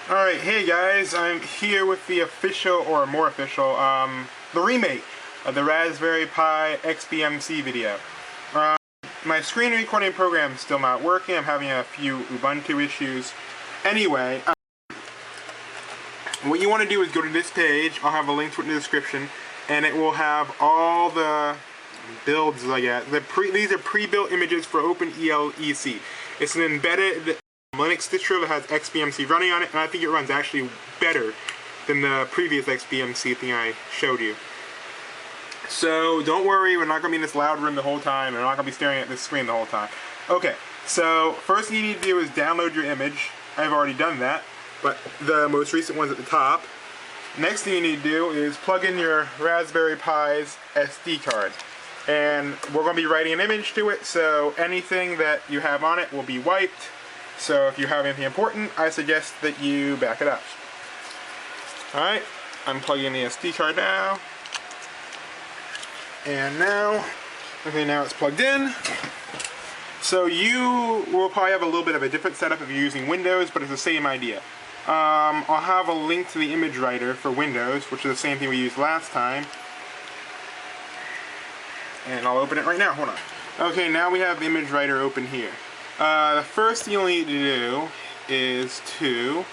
Alright, hey guys, I'm here with the official, or more official, the remake of the Raspberry Pi Xbmc video. My screen recording program is still not working. I'm having a few Ubuntu issues. Anyway, what you want to do is go to this page. I'll have a link to it in the description, and it will have all the builds I get. These are pre-built images for OpenELEC. It's an embedded Linux distro that has Xbmc running on it, and I think it runs actually better than the previous Xbmc thing I showed you. So don't worry, we're not going to be in this loud room the whole time, and we're not going to be staring at this screen the whole time. Okay, so first thing you need to do is download your image. I've already done that, but the most recent one's at the top. Next thing you need to do is plug in your Raspberry Pi's SD card. And we're going to be writing an image to it, so anything that you have on it will be wiped. So if you have anything important, I suggest that you back it up. Alright, I'm plugging in the SD card now. And now, okay, now it's plugged in. So you will probably have a little bit of a different setup if you're using Windows, but it's the same idea. I'll have a link to the image writer for Windows, which is the same thing we used last time. And I'll open it right now, hold on. Okay, now we have the image writer open here. The first thing you'll need to do is to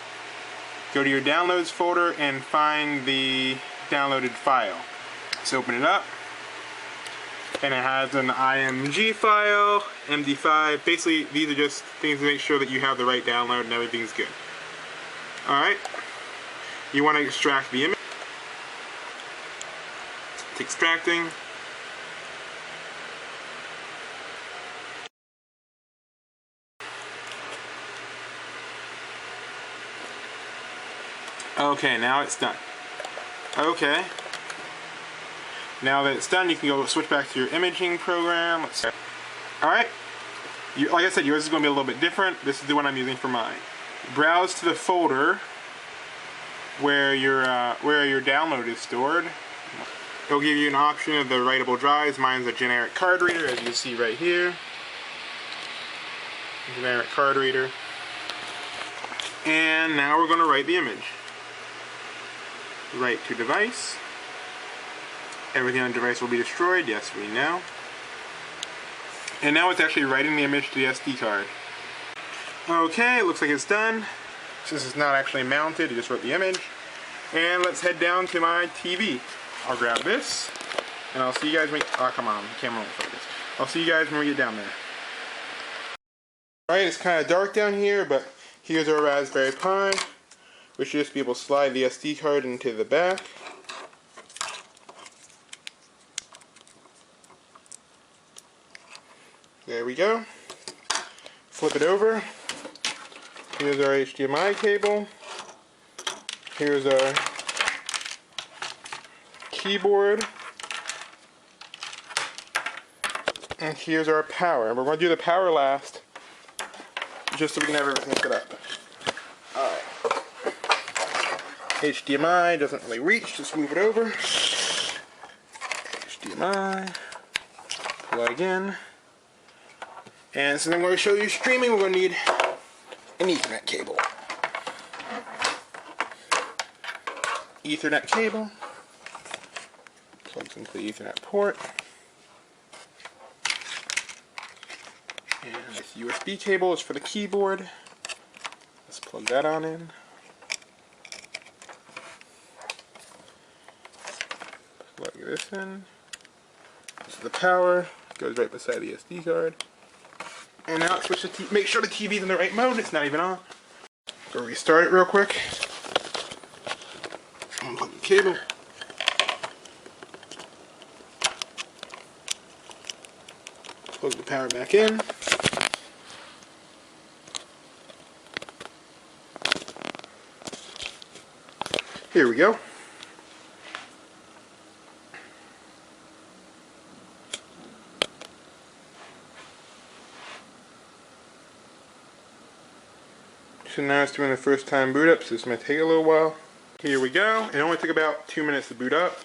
go to your downloads folder and find the downloaded file. Let's open it up. And it has an IMG file, MD5. Basically, these are just things to make sure that you have the right download and everything's good. Alright. You want to extract the image. It's extracting. Okay, now it's done. Okay. Now that it's done, you can go switch back to your imaging program. Let's see. Alright. Like I said, yours is going to be a little bit different. This is the one I'm using for mine. Browse to the folder where your download is stored. It'll give you an option of the writable drives. Mine's a generic card reader, as you see right here. Generic card reader. And now we're going to write the image. Write to device. Everything on the device will be destroyed. Yes, we know. And now it's actually writing the image to the SD card. Okay, it looks like it's done. Since it's not actually mounted, it just wrote the image. And let's head down to my TV. I'll grab this, and I'll see you guys when... Oh, come on, the camera won't focus. I'll see you guys when we get down there. Alright, it's kind of dark down here, but here's our Raspberry Pi. We should just be able to slide the SD card into the back. There we go. Flip it over. Here's our HDMI cable. Here's our keyboard. And here's our power. And we're going to do the power last, just so we can have everything set up. Alright. HDMI doesn't really reach, just move it over. HDMI. Plug in. And so then when we show you streaming, we're going to need an Ethernet cable. Ethernet cable. Plugs into the Ethernet port. And this USB cable is for the keyboard. Let's plug that on in. Plug this in. This is the power. Goes right beside the SD card. And now switch the make sure the TV's in the right mode. It's not even on. Go restart it real quick. Unplug the cable. Plug the power back in. Here we go. So now it's doing the first time boot up, so this might take a little while. Here we go. It only took about 2 minutes to boot up.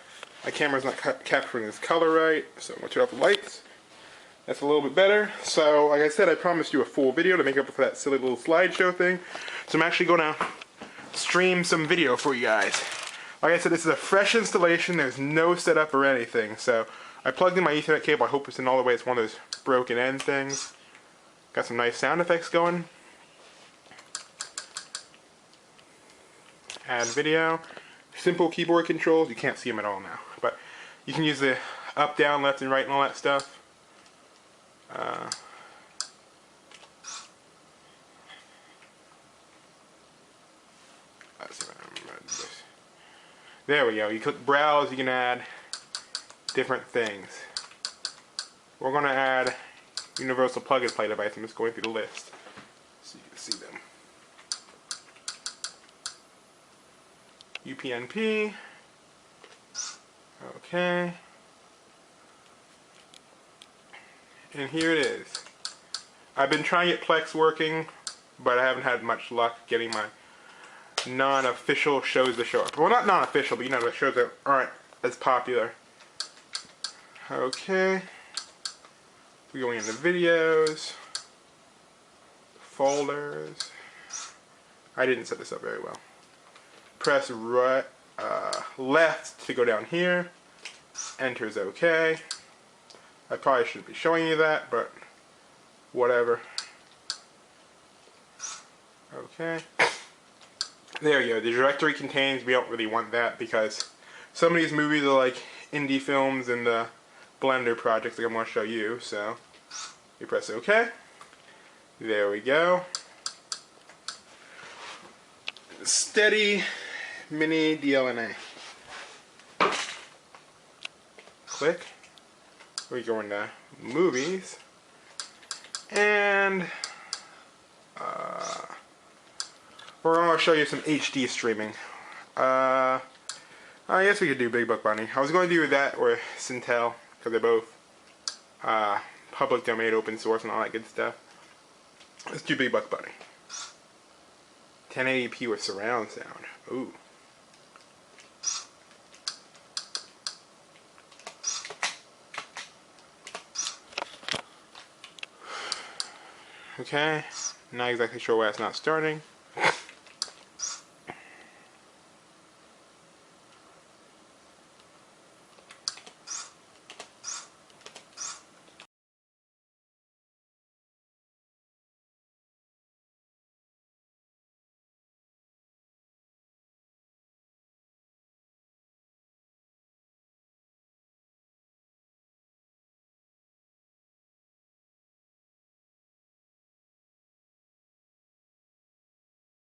My camera's not capturing this color right, so I'm going to turn off the lights. That's a little bit better. So, like I said, I promised you a full video to make up for that silly little slideshow thing. So I'm actually going to stream some video for you guys. Like I said, this is a fresh installation. There's no setup or anything. So I plugged in my Ethernet cable. I hope it's in all the way. It's one of those broken end things. Got some nice sound effects going. Add video. Simple keyboard controls. You can't see them at all now, but you can use the up, down, left, and right, and all that stuff. Let's see if I remember this. There we go. You click browse. You can add different things. We're going to add universal plug-and-play device. I'm just going through the list so you can see them. UPnP. Okay. And here it is. I've been trying to get Plex working, but I haven't had much luck getting my non-official shows to show up. Well, not non-official, but you know, the shows that aren't as popular. Okay. We're going into videos, folders. I didn't set this up very well. Press right, left to go down here. Enter is okay. I probably shouldn't be showing you that, but whatever. Okay. There you go. The directory contains, we don't really want that because some of these movies are like indie films and the Blender projects that I'm going to show you. So you press OK. There we go. Steady mini DLNA. Click. We go into movies. And we're going to show you some HD streaming. I guess we could do Big Buck Bunny. I was going to do that or Sintel because they're both public domain, open source, and all that good stuff. Let's do Big Buck Bunny. 1080p with surround sound. Ooh. Okay. Not exactly sure why it's not starting.